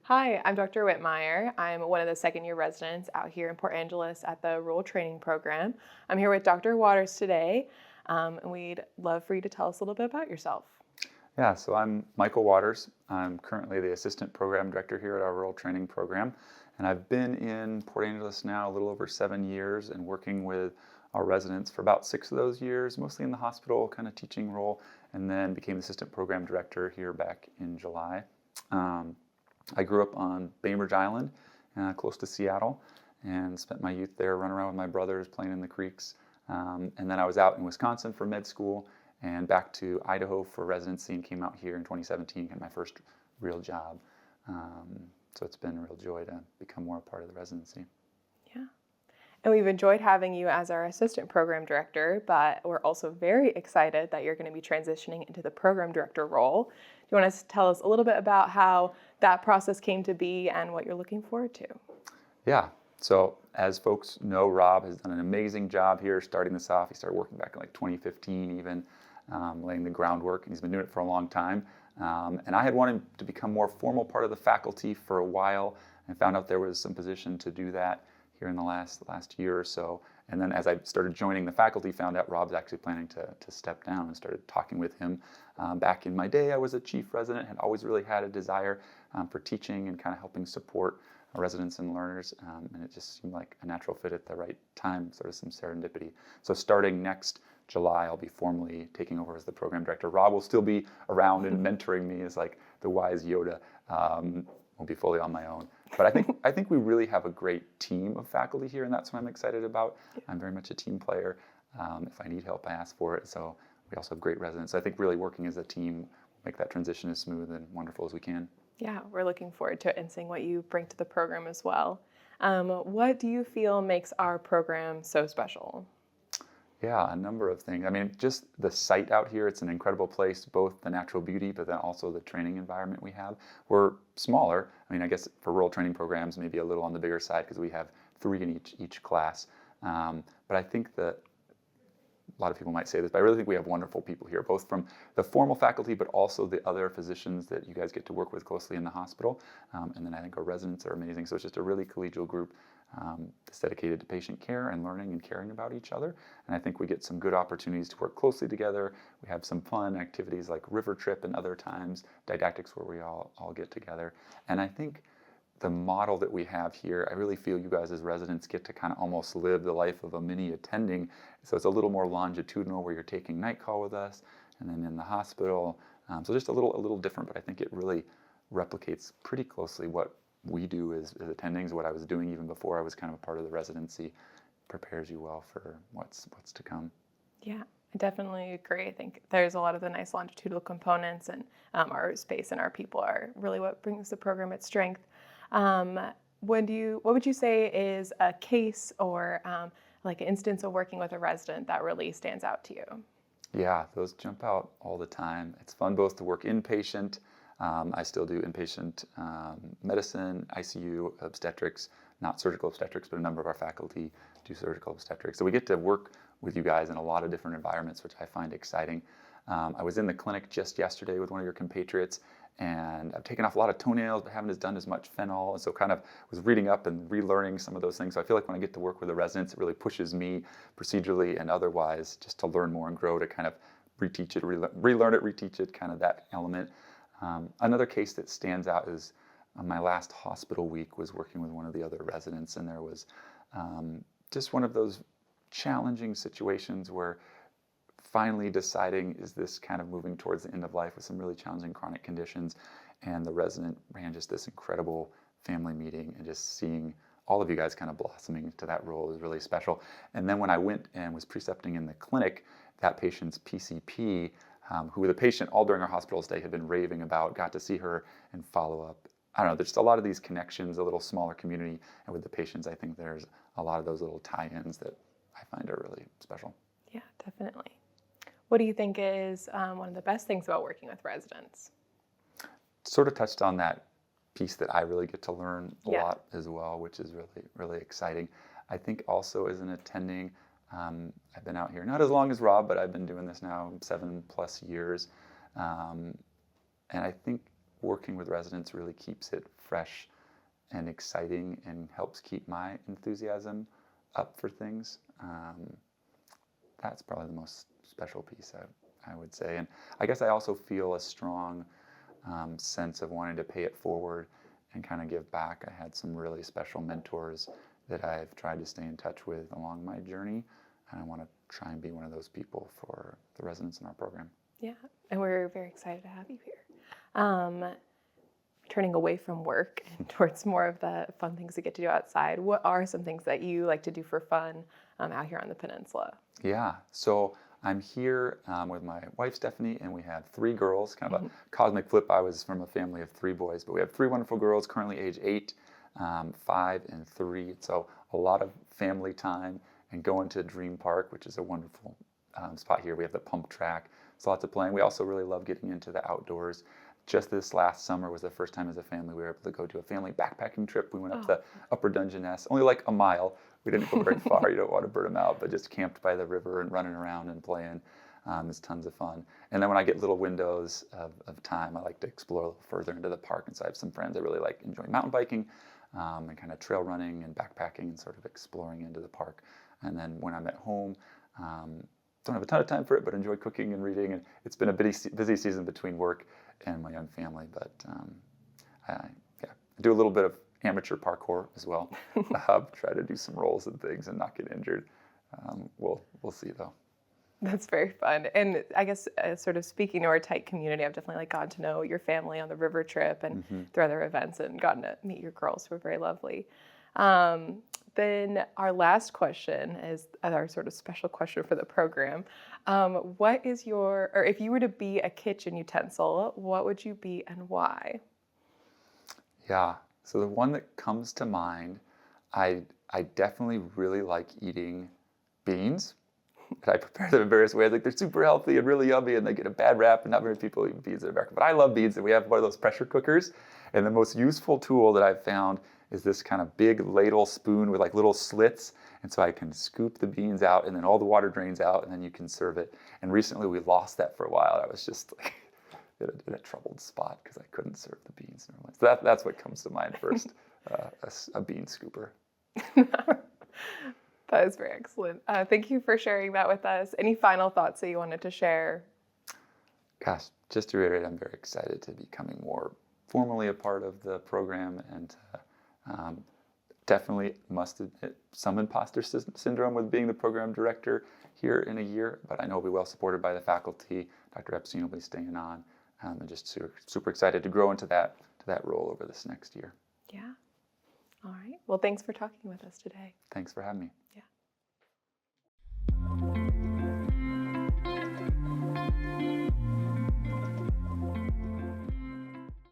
Hi, I'm Dr. Whitmire. I'm one of the second year residents out here in Port Angeles at the Rural Training Program. I'm here with Dr. Wauters today, and we'd love for you to tell us a little bit about yourself. Yeah, so I'm Michael Wauters. I'm currently the Assistant Program Director here at our Rural Training Program. And I've been in Port Angeles now a little over 7 years and working with our residents for about 6 of those years, mostly in the hospital kind of teaching role, and then became the Assistant Program Director here back in July. Um, I grew up on Bainbridge Island, close to Seattle, and spent my youth there running around with my brothers, playing in the creeks. And then I was out in Wisconsin for med school and back to Idaho for residency and came out here in 2017, got my first real job. So it's been a real joy to become more a part of the residency. Yeah. And we've enjoyed having you as our Assistant Program Director, but we're also very excited that you're going to be transitioning into the Program Director role. Do you want to tell us a little bit about how that process came to be and what you're looking forward to? Yeah, so as folks know, Rob has done an amazing job here starting this off. He started working back in like 2015 even, laying the groundwork, and he's been doing it for a long time. And I had wanted to become more formal part of the faculty for a while and found out there was some position to do that here in the last year or so. And then as I started joining the faculty, found out Rob's actually planning to step down and started talking with him. Back in my day, I was a chief resident, had always really had a desire for teaching and kind of helping support residents and learners, and it just seemed like a natural fit at the right time, sort of some serendipity. So starting next July, I'll be formally taking over as the program director. Rob will still be around and mentoring me as like the wise Yoda. Won't be fully on my own. But I think we really have a great team of faculty here, and that's what I'm excited about. I'm very much a team player. If I need help, I ask for it. So we also have great residents. I think really working as a team will make that transition as smooth and wonderful as we can. Yeah, we're looking forward to it and seeing what you bring to the program as well. What do you feel makes our program so special? Yeah, a number of things. I mean, just the site out here, it's an incredible place, both the natural beauty, but then also the training environment we have. We're smaller. I mean, I guess for rural training programs, maybe a little on the bigger side because we have 3 in each class. But I think that a lot of people might say this, but I really think we have wonderful people here, both from the formal faculty, but also the other physicians that you guys get to work with closely in the hospital. And then I think our residents are amazing. So it's just a really collegial group that's dedicated to patient care and learning and caring about each other. And I think we get some good opportunities to work closely together. We have some fun activities like river trip and other times, didactics where we all get together. And I think the model that we have here, I really feel you guys as residents get to kind of almost live the life of a mini attending. So it's a little more longitudinal where you're taking night call with us and then in the hospital. So just a little different, but I think it really replicates pretty closely what we do as attendings, what I was doing even before I was kind of a part of the residency. Prepares you well for what's to come. Yeah, I definitely agree. I think there's a lot of the nice longitudinal components, and our space and our people are really what brings the program its strength. What would you say is a case or like an instance of working with a resident that really stands out to you? Yeah, those jump out all the time. It's fun both to work inpatient. I still do inpatient medicine, ICU, obstetrics, not surgical obstetrics, but a number of our faculty do surgical obstetrics. So we get to work with you guys in a lot of different environments, which I find exciting. I was in the clinic just yesterday with one of your compatriots, and I've taken off a lot of toenails, but haven't done as much phenol, and so kind of was reading up and relearning some of those things. So I feel like when I get to work with the residents, it really pushes me procedurally and otherwise just to learn more and grow, to kind of reteach it, relearn it, reteach it, kind of that element. Another case that stands out is my last hospital week was working with one of the other residents, and there was just one of those challenging situations where finally deciding, is this kind of moving towards the end of life with some really challenging chronic conditions, and the resident ran just this incredible family meeting, and just seeing all of you guys kind of blossoming into that role is really special. And then when I went and was precepting in the clinic, that patient's PCP, who the patient all during our hospital stay had been raving about, got to see her and follow up. I don't know, there's just a lot of these connections, a little smaller community, and with the patients, I think there's a lot of those little tie-ins that I find are really special. Yeah, definitely. What do you think is one of the best things about working with residents? Sort of touched on that piece that I really get to learn a lot as well, which is really exciting. I think also as an attending, I've been out here not as long as Rob, but I've been doing this now 7+ years, and I think working with residents really keeps it fresh and exciting and helps keep my enthusiasm up for things. That's probably the most special piece, I would say. And I guess I also feel a strong sense of wanting to pay it forward and kind of give back. I had some really special mentors that I've tried to stay in touch with along my journey, and I want to try and be one of those people for the residents in our program. Yeah, and we're very excited to have you here. Turning away from work and towards more of the fun things to get to do outside, what are some things that you like to do for fun out here on the peninsula? Yeah, so I'm here with my wife Stephanie, and we have 3 girls, kind of a cosmic flip. I was from a family of 3 boys, but we have 3 wonderful girls, currently age 8, 5, and 3. So a lot of family time and going to Dream Park, which is a wonderful spot here. We have the pump track, so lots of playing. We also really love getting into the outdoors. Just this last summer was the first time as a family we were able to go to a family backpacking trip. We went up the Upper Dungeness, only like a mile. We didn't go very far. You don't want to burn them out, but just camped by the river and running around and playing. It's tons of fun. And then when I get little windows of time, I like to explore a little further into the park. And so I have some friends that really like enjoying mountain biking and kind of trail running and backpacking and sort of exploring into the park. And then when I'm at home, don't have a ton of time for it, but enjoy cooking and reading. And it's been a busy season between work and my young family, but I do a little bit of amateur parkour as well. Try to do some rolls and things and not get injured. We'll see though. That's very fun. And I guess sort of speaking to our tight community, I've definitely gotten to know your family on the river trip and through other events and gotten to meet your girls who are very lovely. Then our last question is our sort of special question for the program. What is or if you were to be a kitchen utensil, what would you be and why? Yeah, so the one that comes to mind, I definitely really like eating beans. And I prepare them in various ways. Like they're super healthy and really yummy, and they get a bad rap, and not very people eat beans in America. But I love beans, and we have one of those pressure cookers. And the most useful tool that I've found is this kind of big ladle spoon with like little slits. And so I can scoop the beans out, and then all the water drains out, and then you can serve it. And recently we lost that for a while. I was just like in a troubled spot because I couldn't serve the beans normally. So that's what comes to mind first, a bean scooper. That is very excellent. Thank you for sharing that with us. Any final thoughts that you wanted to share? Gosh, just to reiterate, I'm very excited to be becoming more formally a part of the program, and definitely must admit some imposter syndrome with being the program director here in a year, but I know we'll be well supported by the faculty. Dr. Epstein will be staying on, and just super excited to grow into that role over this next year. Yeah. All right. Well, thanks for talking with us today. Thanks for having me. Yeah.